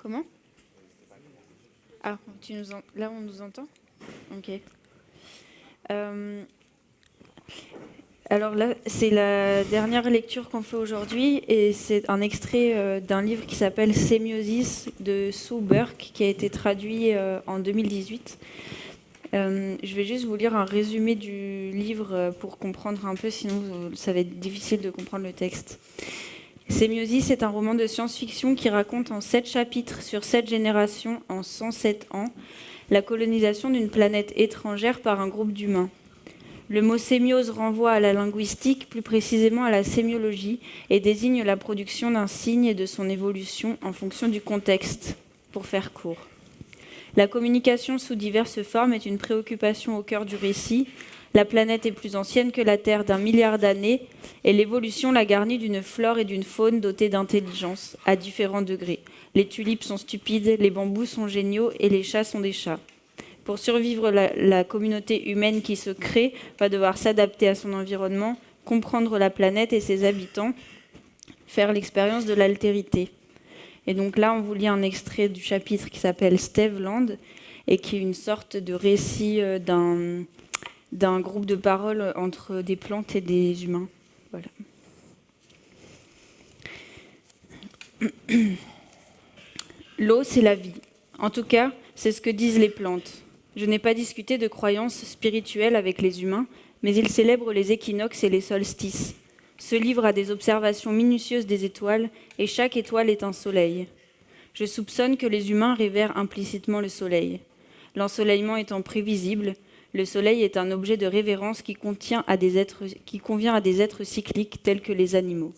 Comment? Ah, là on nous entend? Ok. Euh, Alors là, c'est la dernière lecture qu'on fait aujourd'hui et c'est un extrait d'un livre qui s'appelle Sémiosis de Sue Burke qui a été traduit en 2018. Je vais juste vous lire un résumé du livre pour comprendre un peu, sinon ça va être difficile de comprendre le texte. Sémiosis est un roman de science-fiction qui raconte en 7 chapitres sur 7 générations en 107 ans la colonisation d'une planète étrangère par un groupe d'humains. Le mot sémiose renvoie à la linguistique, plus précisément à la sémiologie, et désigne la production d'un signe et de son évolution en fonction du contexte, pour faire court. La communication sous diverses formes est une préoccupation au cœur du récit. La planète est plus ancienne que la Terre d'1 milliard d'années, et l'évolution l'a garnie d'une flore et d'une faune dotées d'intelligence, à différents degrés. Les tulipes sont stupides, les bambous sont géniaux, et les chats sont des chats. Pour survivre, la communauté humaine qui se crée va devoir s'adapter à son environnement, comprendre la planète et ses habitants, faire l'expérience de l'altérité. Et donc là, on vous lit un extrait du chapitre qui s'appelle Steveland et qui est une sorte de récit d'un groupe de paroles entre des plantes et des humains. Voilà. L'eau, c'est la vie. En tout cas, c'est ce que disent les plantes. Je n'ai pas discuté de croyances spirituelles avec les humains, mais ils célèbrent les équinoxes et les solstices. Ce livre a des observations minutieuses des étoiles, et chaque étoile est un soleil. Je soupçonne que les humains révèrent implicitement le soleil. L'ensoleillement étant prévisible, le soleil est un objet de révérence qui convient à des êtres cycliques tels que les animaux.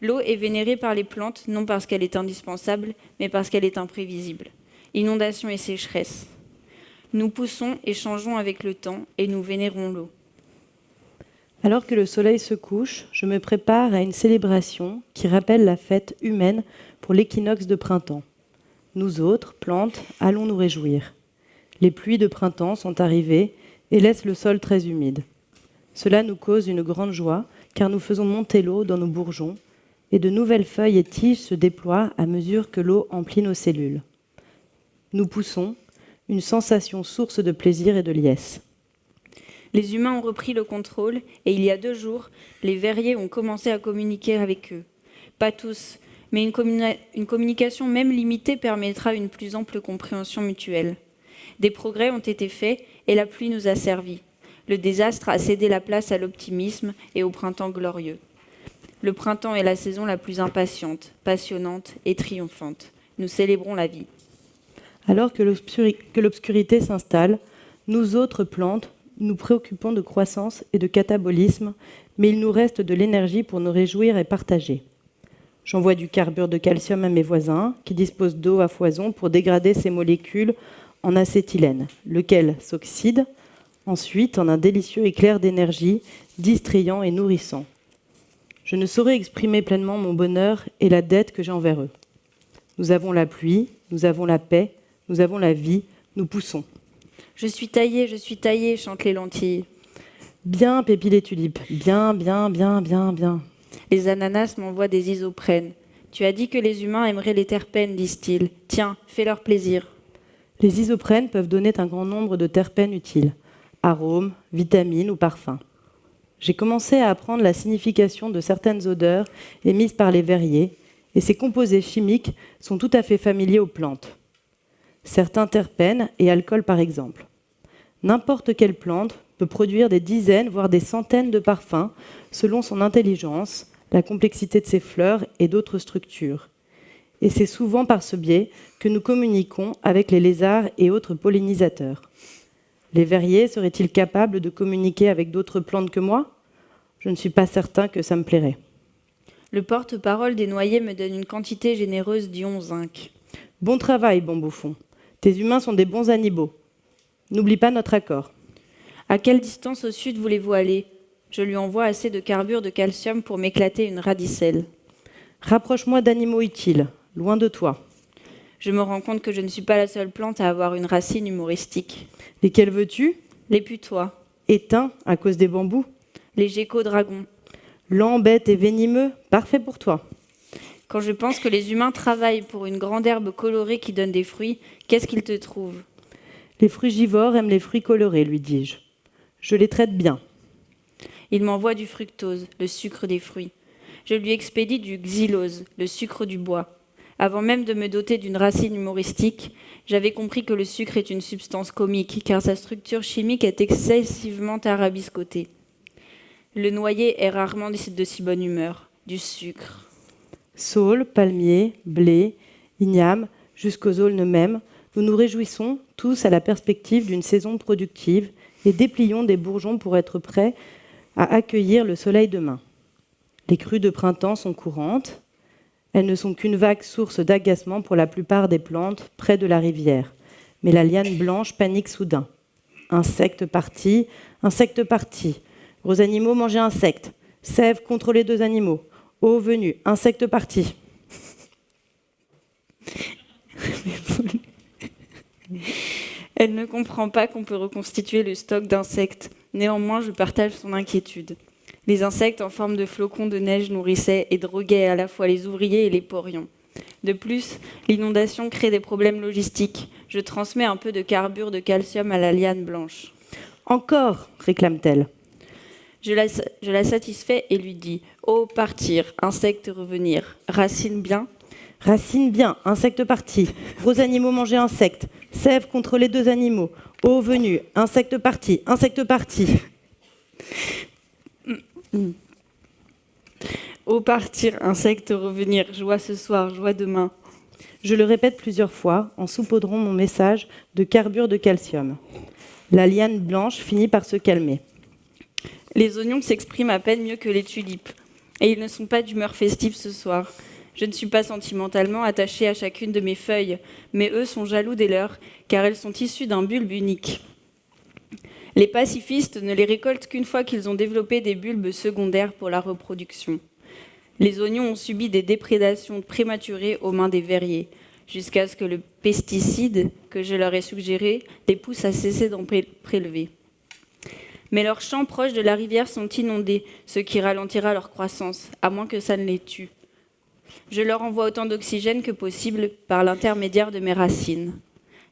L'eau est vénérée par les plantes, non parce qu'elle est indispensable, mais parce qu'elle est imprévisible. Inondation et sécheresse. Nous poussons et changeons avec le temps, et nous vénérons l'eau. Alors que le soleil se couche, je me prépare à une célébration qui rappelle la fête humaine pour l'équinoxe de printemps. Nous autres, plantes, allons nous réjouir. Les pluies de printemps sont arrivées et laissent le sol très humide. Cela nous cause une grande joie, car nous faisons monter l'eau dans nos bourgeons, et de nouvelles feuilles et tiges se déploient à mesure que l'eau emplit nos cellules. Nous poussons, une sensation source de plaisir et de liesse. Les humains ont repris le contrôle et il y a 2 jours, les verriers ont commencé à communiquer avec eux. Pas tous, mais une communication même limitée permettra une plus ample compréhension mutuelle. Des progrès ont été faits et la pluie nous a servi. Le désastre a cédé la place à l'optimisme et au printemps glorieux. Le printemps est la saison la plus impatiente, passionnante et triomphante. Nous célébrons la vie. Alors que l'obscurité s'installe, nous autres plantes, nous préoccupons de croissance et de catabolisme, mais il nous reste de l'énergie pour nous réjouir et partager. J'envoie du carbure de calcium à mes voisins, qui disposent d'eau à foison pour dégrader ces molécules en acétylène, lequel s'oxyde ensuite en un délicieux éclair d'énergie, distrayant et nourrissant. Je ne saurais exprimer pleinement mon bonheur et la dette que j'ai envers eux. Nous avons la pluie, nous avons la paix, nous avons la vie, nous poussons. Je suis taillée, chantent les lentilles. Bien, Pépi les tulipes, bien, bien, bien, bien, bien. Les ananas m'envoient des isoprènes. Tu as dit que les humains aimeraient les terpènes, disent-ils. Tiens, fais-leur plaisir. Les isoprènes peuvent donner un grand nombre de terpènes utiles, arômes, vitamines ou parfums. J'ai commencé à apprendre la signification de certaines odeurs émises par les verriers, et ces composés chimiques sont tout à fait familiers aux plantes. Certains terpènes et alcools par exemple. N'importe quelle plante peut produire des dizaines, voire des centaines de parfums selon son intelligence, la complexité de ses fleurs et d'autres structures. Et c'est souvent par ce biais que nous communiquons avec les lézards et autres pollinisateurs. Les verriers seraient-ils capables de communiquer avec d'autres plantes que moi ? Je ne suis pas certain que ça me plairait. Le porte-parole des noyers me donne une quantité généreuse d'ion zinc. Bon travail, bon bouffon. Tes humains sont des bons animaux. N'oublie pas notre accord. À quelle distance au sud voulez-vous aller ? Je lui envoie assez de carbure de calcium pour m'éclater une radicelle. Rapproche-moi d'animaux utiles, loin de toi. Je me rends compte que je ne suis pas la seule plante à avoir une racine humoristique. Lesquels veux-tu ? Les putois. Éteints à cause des bambous. Les geckos-dragons. Lents, bêtes et venimeux, parfait pour toi. Quand je pense que les humains travaillent pour une grande herbe colorée qui donne des fruits, qu'est-ce qu'ils te trouvent ? Les frugivores aiment les fruits colorés, lui dis-je. Je les traite bien. Il m'envoie du fructose, le sucre des fruits. Je lui expédie du xylose, le sucre du bois. Avant même de me doter d'une racine humoristique, j'avais compris que le sucre est une substance comique, car sa structure chimique est excessivement tarabiscotée. Le noyer est rarement de si bonne humeur. Du sucre. Saule, palmier, blé, igname, jusqu'aux aulnes mêmes, nous nous réjouissons tous à la perspective d'une saison productive et déplions des bourgeons pour être prêts à accueillir le soleil demain. Les crues de printemps sont courantes. Elles ne sont qu'une vague source d'agacement pour la plupart des plantes près de la rivière. Mais la liane blanche panique soudain. Insectes partis, gros animaux mangez insectes, sève contre les 2 animaux, eau venue, insectes partis. Elle ne comprend pas qu'on peut reconstituer le stock d'insectes. Néanmoins, je partage son inquiétude. Les insectes en forme de flocons de neige nourrissaient et droguaient à la fois les ouvriers et les porions. De plus, l'inondation crée des problèmes logistiques. Je transmets un peu de carbure de calcium à la liane blanche. Encore, réclame-t-elle. Je la satisfais et lui dis « Oh, partir, insectes revenir, racine bien ?» Racine bien, insectes partis, gros animaux manger insectes, sève contre les 2 animaux, eau venue, insectes partis. Oh, partir, insectes revenir, joie ce soir, joie demain. Je le répète plusieurs fois en saupoudrant mon message de carbure de calcium. La liane blanche finit par se calmer. Les oignons s'expriment à peine mieux que les tulipes, et ils ne sont pas d'humeur festive ce soir. Je ne suis pas sentimentalement attachée à chacune de mes feuilles, mais eux sont jaloux des leurs, car elles sont issues d'un bulbe unique. Les pacifistes ne les récoltent qu'une fois qu'ils ont développé des bulbes secondaires pour la reproduction. Les oignons ont subi des déprédations prématurées aux mains des verriers, jusqu'à ce que le pesticide que je leur ai suggéré les pousse à cesser d'en prélever. Mais leurs champs proches de la rivière sont inondés, ce qui ralentira leur croissance, à moins que ça ne les tue. Je leur envoie autant d'oxygène que possible par l'intermédiaire de mes racines.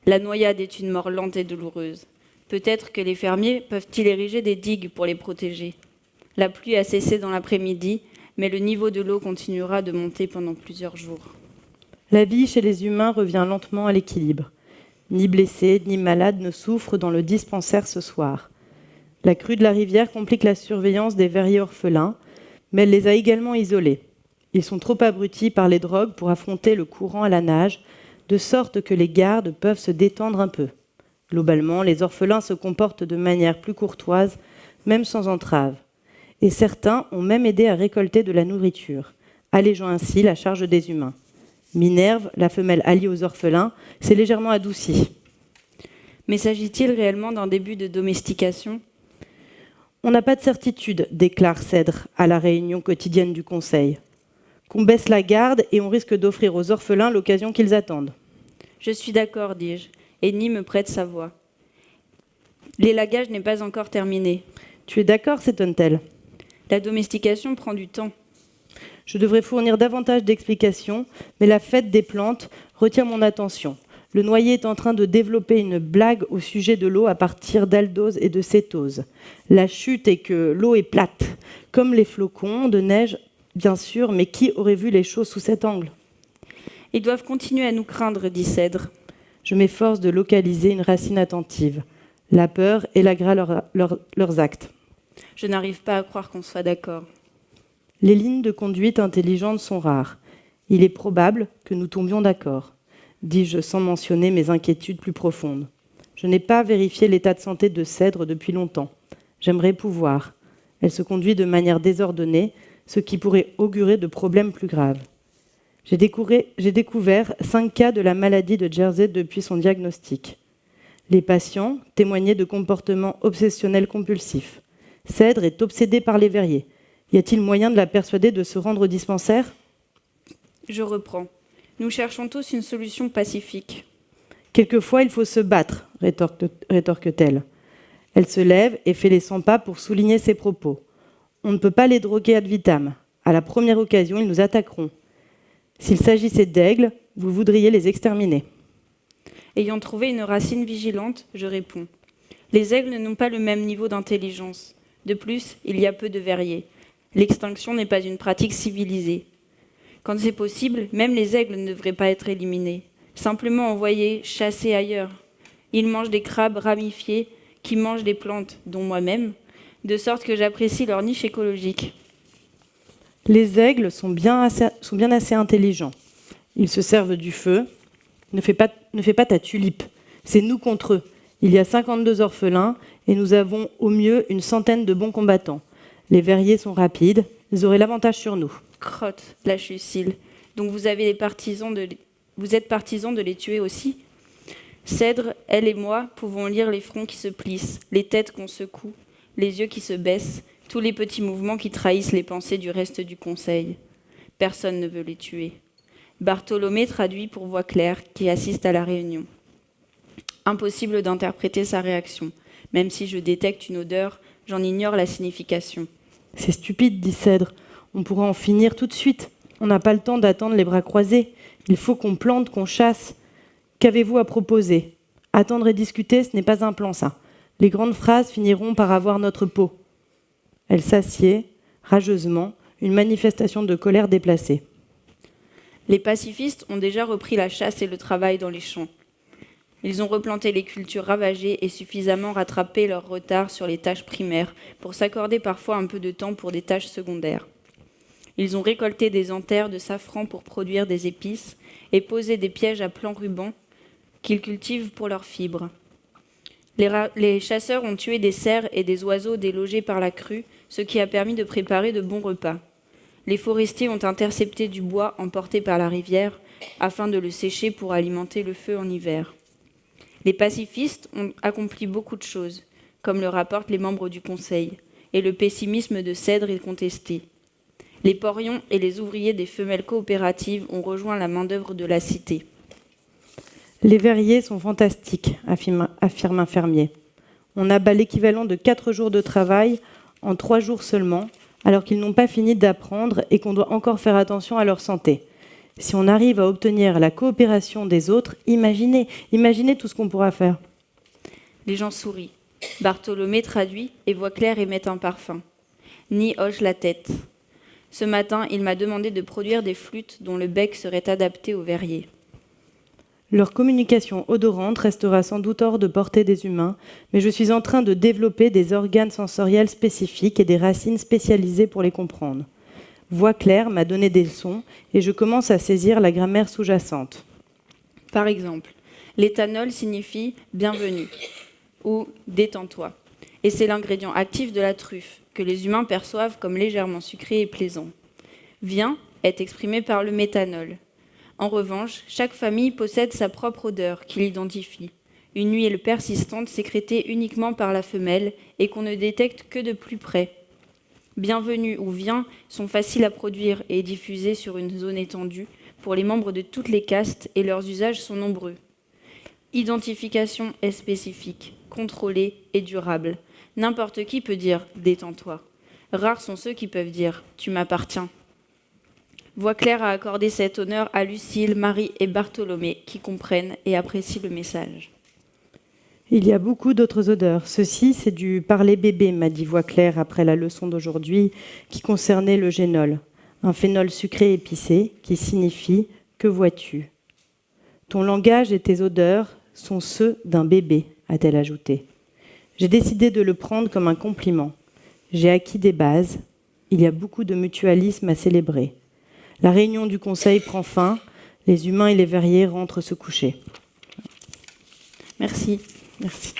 La noyade est une mort lente et douloureuse. Peut-être que les fermiers peuvent-ils ériger des digues pour les protéger. La pluie a cessé dans l'après-midi, mais le niveau de l'eau continuera de monter pendant plusieurs jours. La vie chez les humains revient lentement à l'équilibre. Ni blessés, ni malades ne souffrent dans le dispensaire ce soir. La crue de la rivière complique la surveillance des verriers orphelins, mais elle les a également isolés. Ils sont trop abrutis par les drogues pour affronter le courant à la nage, de sorte que les gardes peuvent se détendre un peu. Globalement, les orphelins se comportent de manière plus courtoise, même sans entrave. Et certains ont même aidé à récolter de la nourriture, allégeant ainsi la charge des humains. Minerve, la femelle alliée aux orphelins, s'est légèrement adoucie. Mais s'agit-il réellement d'un début de domestication ? On n'a pas de certitude, déclare Cèdre à la réunion quotidienne du Conseil. Qu'on baisse la garde et on risque d'offrir aux orphelins l'occasion qu'ils attendent. Je suis d'accord, dis-je, et Nid me prête sa voix. L'élagage n'est pas encore terminé. Tu es d'accord, s'étonne-t-elle ? La domestication prend du temps. Je devrais fournir davantage d'explications, mais la fête des plantes retient mon attention. Le noyer est en train de développer une blague au sujet de l'eau à partir d'aldose et de cétose. La chute est que l'eau est plate, comme les flocons de neige, bien sûr, mais qui aurait vu les choses sous cet angle ? Ils doivent continuer à nous craindre, dit Cèdre. Je m'efforce de localiser une racine attentive. La peur élaguera leurs actes. Je n'arrive pas à croire qu'on soit d'accord. Les lignes de conduite intelligentes sont rares. Il est probable que nous tombions d'accord, dis-je sans mentionner mes inquiétudes plus profondes. Je n'ai pas vérifié l'état de santé de Cèdre depuis longtemps. J'aimerais pouvoir. Elle se conduit de manière désordonnée, ce qui pourrait augurer de problèmes plus graves. J'ai découvert 5 cas de la maladie de Jersey depuis son diagnostic. Les patients témoignaient de comportements obsessionnels compulsifs. Cèdre est obsédée par les verriers. Y a-t-il moyen de la persuader de se rendre au dispensaire ? Je reprends. Nous cherchons tous une solution pacifique. Quelquefois, il faut se battre, rétorque-t-elle. Elle se lève et fait les 100 pas pour souligner ses propos. On ne peut pas les droguer ad vitam. À la première occasion, ils nous attaqueront. S'il s'agissait d'aigles, vous voudriez les exterminer. Ayant trouvé une racine vigilante, je réponds. Les aigles n'ont pas le même niveau d'intelligence. De plus, il y a peu de verriers. L'extinction n'est pas une pratique civilisée. Quand c'est possible, même les aigles ne devraient pas être éliminés. Simplement envoyés chasser ailleurs. Ils mangent des crabes ramifiés qui mangent des plantes, dont moi-même, de sorte que j'apprécie leur niche écologique. Les aigles sont bien assez intelligents. Ils se servent du feu. Ne fais pas ta tulipe. C'est nous contre eux. Il y a 52 orphelins et nous avons au mieux une centaine de bons combattants. Les verriers sont rapides. Ils auraient l'avantage sur nous. Crotte, lâche Lucille. Donc vous êtes partisans de les tuer aussi ? Cèdre, elle et moi pouvons lire les fronts qui se plissent, les têtes qu'on secoue, les yeux qui se baissent, tous les petits mouvements qui trahissent les pensées du reste du conseil. Personne ne veut les tuer. Bartholomé traduit pour voix claire qui assiste à la réunion. Impossible d'interpréter sa réaction. Même si je détecte une odeur, j'en ignore la signification. C'est stupide, dit Cèdre. On pourrait en finir tout de suite. On n'a pas le temps d'attendre les bras croisés. Il faut qu'on plante, qu'on chasse. Qu'avez-vous à proposer ? Attendre et discuter, ce n'est pas un plan, ça. Les grandes phrases finiront par avoir notre peau. Elle s'assied, rageusement, une manifestation de colère déplacée. Les pacifistes ont déjà repris la chasse et le travail dans les champs. Ils ont replanté les cultures ravagées et suffisamment rattrapé leur retard sur les tâches primaires pour s'accorder parfois un peu de temps pour des tâches secondaires. Ils ont récolté des anthères de safran pour produire des épices et posé des pièges à plans rubans qu'ils cultivent pour leurs fibres. Les chasseurs ont tué des cerfs et des oiseaux délogés par la crue, ce qui a permis de préparer de bons repas. Les forestiers ont intercepté du bois emporté par la rivière afin de le sécher pour alimenter le feu en hiver. Les pacifistes ont accompli beaucoup de choses, comme le rapportent les membres du Conseil, et le pessimisme de Cèdre est contesté. Les porions et les ouvriers des femelles coopératives ont rejoint la main-d'œuvre de la cité. Les verriers sont fantastiques, affirme un fermier. On abat l'équivalent de 4 jours de travail en 3 jours seulement, alors qu'ils n'ont pas fini d'apprendre et qu'on doit encore faire attention à leur santé. Si on arrive à obtenir la coopération des autres, imaginez tout ce qu'on pourra faire. Les gens sourient. Bartholomé traduit et voix claire émet un parfum. Ni hoche la tête. Ce matin, il m'a demandé de produire des flûtes dont le bec serait adapté aux verriers. Leur communication odorante restera sans doute hors de portée des humains, mais je suis en train de développer des organes sensoriels spécifiques et des racines spécialisées pour les comprendre. Voix claire m'a donné des sons et je commence à saisir la grammaire sous-jacente. Par exemple, l'éthanol signifie « bienvenue » ou « détends-toi ». Et c'est l'ingrédient actif de la truffe, que les humains perçoivent comme légèrement sucré et plaisant. « Viens » est exprimé par le méthanol. En revanche, chaque famille possède sa propre odeur qui l'identifie. Une huile persistante sécrétée uniquement par la femelle et qu'on ne détecte que de plus près. Bienvenue ou viens sont faciles à produire et diffuser sur une zone étendue pour les membres de toutes les castes et leurs usages sont nombreux. Identification est spécifique, contrôlée et durable. N'importe qui peut dire « détends-toi ». Rares sont ceux qui peuvent dire « tu m'appartiens ». Voix claire a accordé cet honneur à Lucille, Marie et Bartholomé qui comprennent et apprécient le message. Il y a beaucoup d'autres odeurs. Ceci, c'est du parler bébé, m'a dit Voix claire après la leçon d'aujourd'hui qui concernait le génol, un phénol sucré épicé qui signifie « que vois-tu » ? Ton langage et tes odeurs sont ceux d'un bébé, a-t-elle ajouté. J'ai décidé de le prendre comme un compliment. J'ai acquis des bases. Il y a beaucoup de mutualisme à célébrer. La réunion du conseil prend fin. Les humains et les verriers rentrent se coucher. Merci. Merci.